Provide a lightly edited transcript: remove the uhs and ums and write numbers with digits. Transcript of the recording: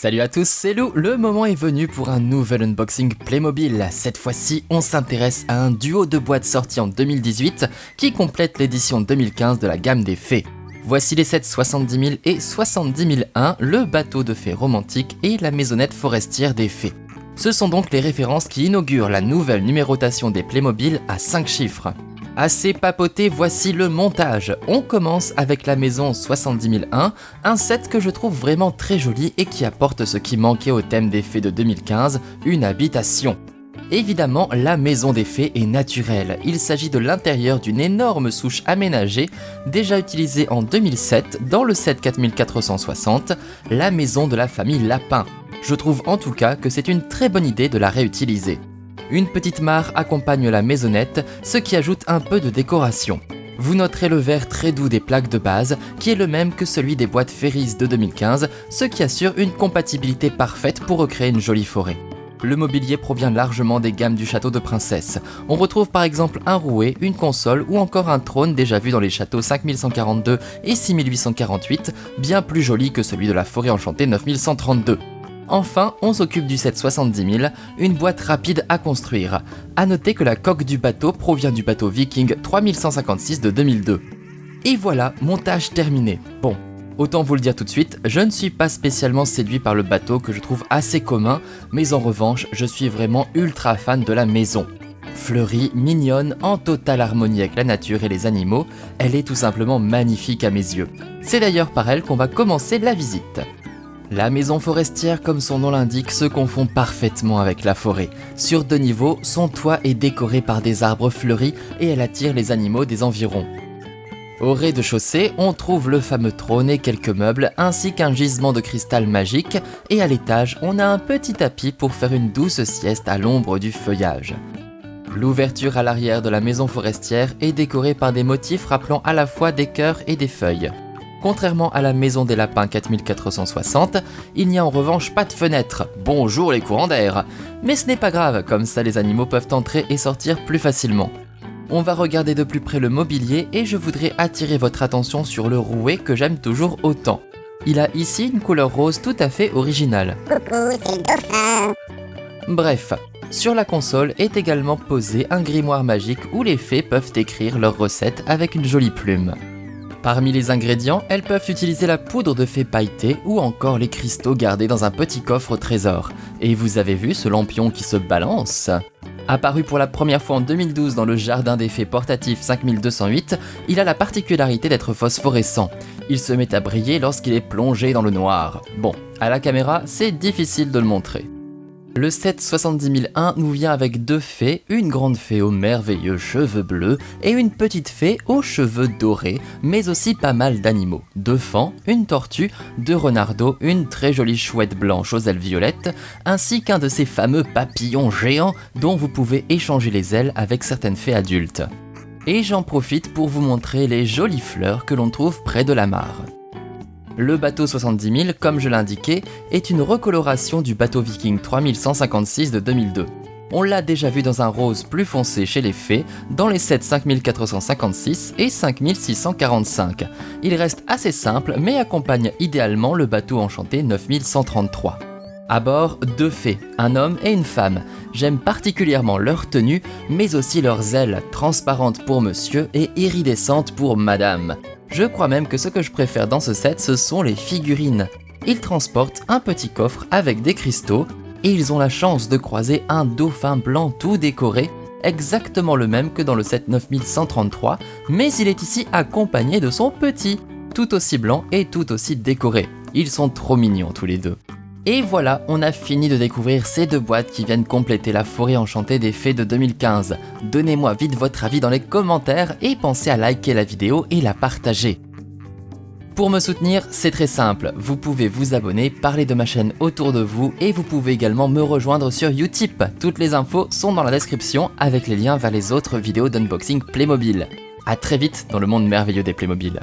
Salut à tous, c'est Lou, le moment est venu pour un nouvel unboxing Playmobil. Cette fois-ci, on s'intéresse à un duo de boîtes sorti en 2018 qui complète l'édition 2015 de la gamme des fées. Voici les sets 70 000 et 70 001, le bateau de fées romantique et la maisonnette forestière des fées. Ce sont donc les références qui inaugurent la nouvelle numérotation des Playmobil à 5 chiffres. Assez papoté, voici le montage. On commence avec la maison 70 001, un set que je trouve vraiment très joli et qui apporte ce qui manquait au thème des fées de 2015, une habitation. Évidemment, la maison des fées est naturelle. Il s'agit de l'intérieur d'une énorme souche aménagée, déjà utilisée en 2007 dans le set 4460, la maison de la famille Lapin. Je trouve en tout cas que c'est une très bonne idée de la réutiliser. Une petite mare accompagne la maisonnette, ce qui ajoute un peu de décoration. Vous noterez le vert très doux des plaques de base, qui est le même que celui des boîtes Ferries de 2015, ce qui assure une compatibilité parfaite pour recréer une jolie forêt. Le mobilier provient largement des gammes du château de princesse. On retrouve par exemple un rouet, une console ou encore un trône déjà vu dans les châteaux 5142 et 6848, bien plus joli que celui de la forêt enchantée 9132. Enfin, on s'occupe du set 70 000, une boîte rapide à construire. A noter que la coque du bateau provient du bateau Viking 3156 de 2002. Et voilà, montage terminé. Bon, autant vous le dire tout de suite, je ne suis pas spécialement séduit par le bateau que je trouve assez commun, mais en revanche, je suis vraiment ultra fan de la maison. Fleurie, mignonne, en totale harmonie avec la nature et les animaux, elle est tout simplement magnifique à mes yeux. C'est d'ailleurs par elle qu'on va commencer la visite. La maison forestière, comme son nom l'indique, se confond parfaitement avec la forêt. Sur 2 niveaux, son toit est décoré par des arbres fleuris et elle attire les animaux des environs. Au rez-de-chaussée, on trouve le fameux trône et quelques meubles, ainsi qu'un gisement de cristal magique, et à l'étage, on a un petit tapis pour faire une douce sieste à l'ombre du feuillage. L'ouverture à l'arrière de la maison forestière est décorée par des motifs rappelant à la fois des cœurs et des feuilles. Contrairement à la maison des lapins 4460, il n'y a en revanche pas de fenêtre. Bonjour les courants d'air. Mais ce n'est pas grave, comme ça les animaux peuvent entrer et sortir plus facilement. On va regarder de plus près le mobilier et je voudrais attirer votre attention sur le rouet que j'aime toujours autant. Il a ici une couleur rose tout à fait originale. Coucou, c'est le dauphin. Bref, sur la console est également posé un grimoire magique où les fées peuvent écrire leurs recettes avec une jolie plume. Parmi les ingrédients, elles peuvent utiliser la poudre de fée pailletée ou encore les cristaux gardés dans un petit coffre au trésor. Et vous avez vu ce lampion qui se balance ? Apparu pour la première fois en 2012 dans le jardin des fées portatif 5208, il a la particularité d'être phosphorescent. Il se met à briller lorsqu'il est plongé dans le noir. Bon, à la caméra, c'est difficile de le montrer. Le set 70 001 nous vient avec 2 fées, une grande fée aux merveilleux cheveux bleus et une petite fée aux cheveux dorés, mais aussi pas mal d'animaux. 2 fans, une tortue, 2 renardeaux, une très jolie chouette blanche aux ailes violettes, ainsi qu'un de ces fameux papillons géants dont vous pouvez échanger les ailes avec certaines fées adultes. Et j'en profite pour vous montrer les jolies fleurs que l'on trouve près de la mare. Le bateau 70 000, comme je l'indiquais, est une recoloration du bateau Viking 3156 de 2002. On l'a déjà vu dans un rose plus foncé chez les fées, dans les sets 5456 et 5645. Il reste assez simple, mais accompagne idéalement le bateau enchanté 9133. À bord, 2 fées, un homme et une femme. J'aime particulièrement leur tenue, mais aussi leurs ailes, transparentes pour monsieur et iridescentes pour madame. Je crois même que ce que je préfère dans ce set, ce sont les figurines. Ils transportent un petit coffre avec des cristaux et ils ont la chance de croiser un dauphin blanc tout décoré, exactement le même que dans le set 9133, mais il est ici accompagné de son petit, tout aussi blanc et tout aussi décoré. Ils sont trop mignons tous les deux. Et voilà, on a fini de découvrir ces 2 boîtes qui viennent compléter la forêt enchantée des fées de 2015. Donnez-moi vite votre avis dans les commentaires et pensez à liker la vidéo et la partager. Pour me soutenir, c'est très simple, vous pouvez vous abonner, parler de ma chaîne autour de vous et vous pouvez également me rejoindre sur Utip. Toutes les infos sont dans la description avec les liens vers les autres vidéos d'unboxing Playmobil. A très vite dans le monde merveilleux des Playmobil.